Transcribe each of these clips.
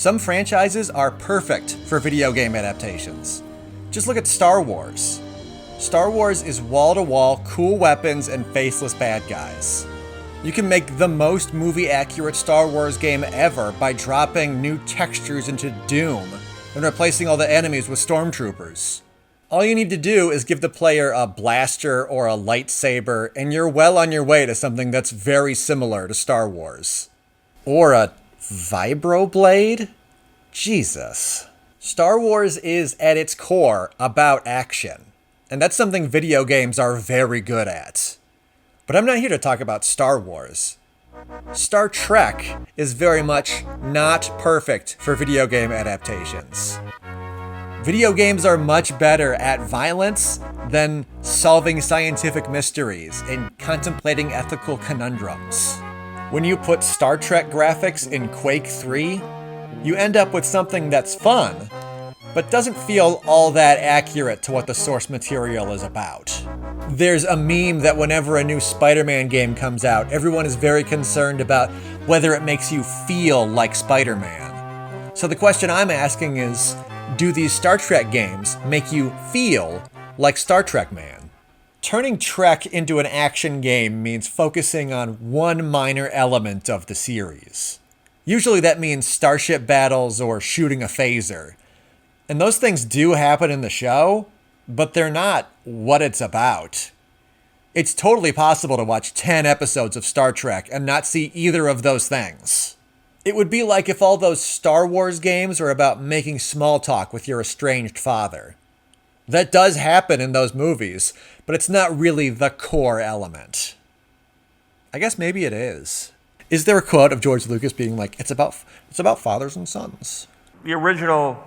Some franchises are perfect for video game adaptations. Just look at Star Wars. Star Wars is wall-to-wall cool weapons and faceless bad guys. You can make the most movie-accurate Star Wars game ever by dropping new textures into Doom and replacing all the enemies with stormtroopers. All you need to do is give the player a blaster or a lightsaber, and you're well on your way to something that's very similar to Star Wars. Or a vibroblade? Jesus. Star Wars is, at its core, about action. And that's something video games are very good at. But I'm not here to talk about Star Wars. Star Trek is very much not perfect for video game adaptations. Video games are much better at violence than solving scientific mysteries and contemplating ethical conundrums. When you put Star Trek graphics in Quake 3, you end up with something that's fun, but doesn't feel all that accurate to what the source material is about. There's a meme that whenever a new Spider-Man game comes out, everyone is very concerned about whether it makes you feel like Spider-Man. So the question I'm asking is, do these Star Trek games make you feel like Star Trek Man? Turning Trek into an action game means focusing on one minor element of the series. Usually that means starship battles or shooting a phaser. And those things do happen in the show, but they're not what it's about. It's totally possible to watch 10 episodes of Star Trek and not see either of those things. It would be like if all those Star Wars games were about making small talk with your estranged father. That does happen in those movies, but it's not really the core element. I guess maybe it is. Is there a quote of George Lucas being like, it's about fathers and sons? The original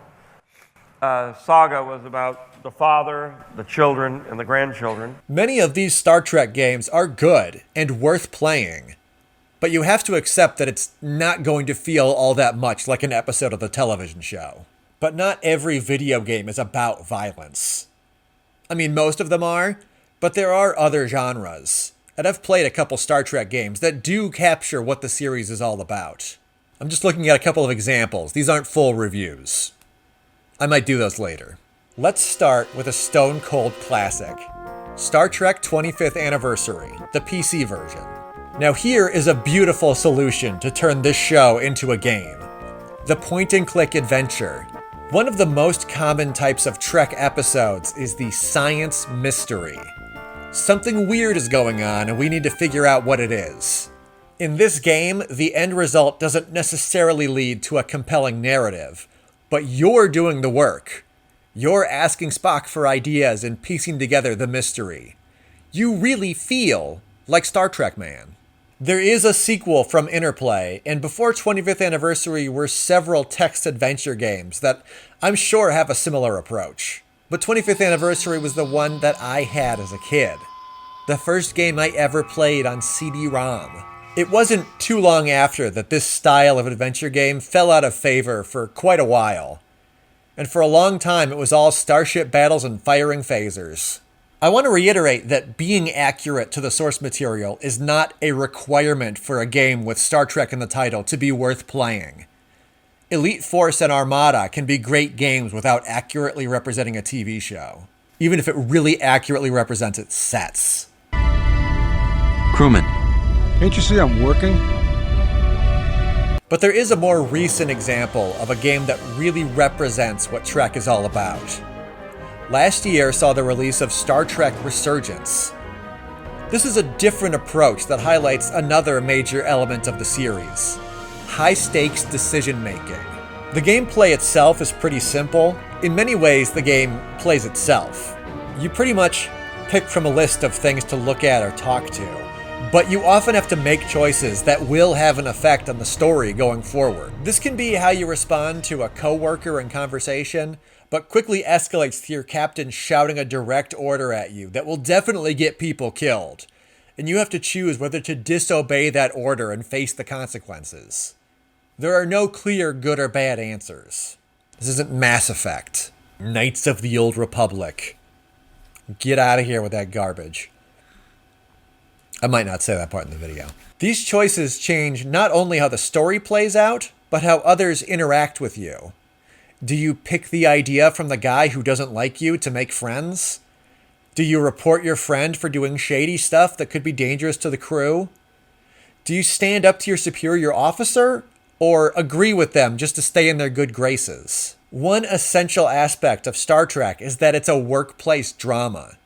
saga was about the father, the children, and the grandchildren. Many of these Star Trek games are good and worth playing, but you have to accept that it's not going to feel all that much like an episode of the television show. But not every video game is about violence. I mean, most of them are, but there are other genres. And I've played a couple Star Trek games that do capture what the series is all about. I'm just looking at a couple of examples. These aren't full reviews. I might do those later. Let's start with a stone cold classic. Star Trek 25th Anniversary, the PC version. Now here is a beautiful solution to turn this show into a game. The point-and-click adventure. One of the most common types of Trek episodes is the science mystery. Something weird is going on and we need to figure out what it is. In this game, the end result doesn't necessarily lead to a compelling narrative, but you're doing the work. You're asking Spock for ideas and piecing together the mystery. You really feel like Star Trek Man. There is a sequel from Interplay, and before 25th Anniversary were several text adventure games that I'm sure have a similar approach. But 25th Anniversary was the one that I had as a kid. The first game I ever played on CD-ROM. It wasn't too long after that this style of adventure game fell out of favor for quite a while. And for a long time it was all starship battles and firing phasers. I want to reiterate that being accurate to the source material is not a requirement for a game with Star Trek in the title to be worth playing. Elite Force and Armada can be great games without accurately representing a TV show, even if it really accurately represents its sets. Crewman. Can't you see I'm working? But there is a more recent example of a game that really represents what Trek is all about. Last year saw the release of Star Trek Resurgence. This is a different approach that highlights another major element of the series: high-stakes decision-making. The gameplay itself is pretty simple. In many ways, the game plays itself. You pretty much pick from a list of things to look at or talk to, but you often have to make choices that will have an effect on the story going forward. This can be how you respond to a coworker in conversation, but quickly escalates to your captain shouting a direct order at you that will definitely get people killed. And you have to choose whether to disobey that order and face the consequences. There are no clear good or bad answers. This isn't Mass Effect. Knights of the Old Republic. Get out of here with that garbage. I might not say that part in the video. These choices change not only how the story plays out, but but how others interact with you. Do you pick the idea from the guy who doesn't like you to make friends? Do you report your friend for doing shady stuff that could be dangerous to the crew? Do you stand up to your superior officer or agree with them just to stay in their good graces? One essential aspect of Star Trek is that it's a workplace drama.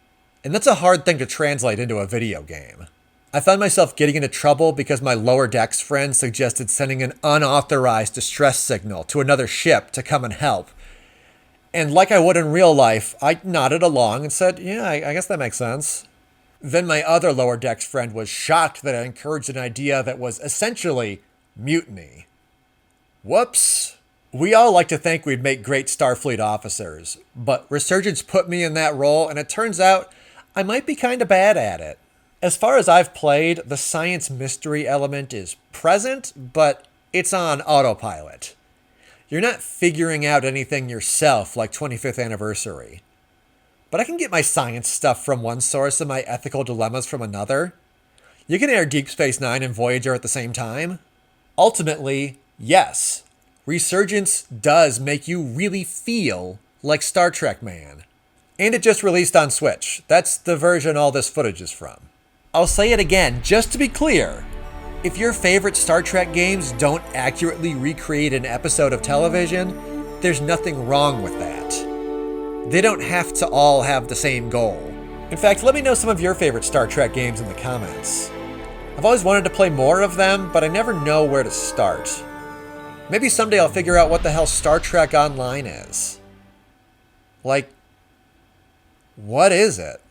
And that's a hard thing to translate into a video game. I found myself getting into trouble because my Lower Decks friend suggested sending an unauthorized distress signal to another ship to come and help. And like I would in real life, I nodded along and said, yeah, I guess that makes sense. Then my other Lower Decks friend was shocked that I encouraged an idea that was essentially mutiny. Whoops. We all like to think we'd make great Starfleet officers, but Resurgence put me in that role, and it turns out I might be kind of bad at it. As far as I've played, the science mystery element is present, but it's on autopilot. You're not figuring out anything yourself like 25th Anniversary. But I can get my science stuff from one source and my ethical dilemmas from another. You can air Deep Space Nine and Voyager at the same time. Ultimately, yes, Resurgence does make you really feel like Star Trek Man. And it just released on Switch. That's the version all this footage is from. I'll say it again, just to be clear. If your favorite Star Trek games don't accurately recreate an episode of television, there's nothing wrong with that. They don't have to all have the same goal. In fact, let me know some of your favorite Star Trek games in the comments. I've always wanted to play more of them, but I never know where to start. Maybe someday I'll figure out what the hell Star Trek Online is. Like, what is it?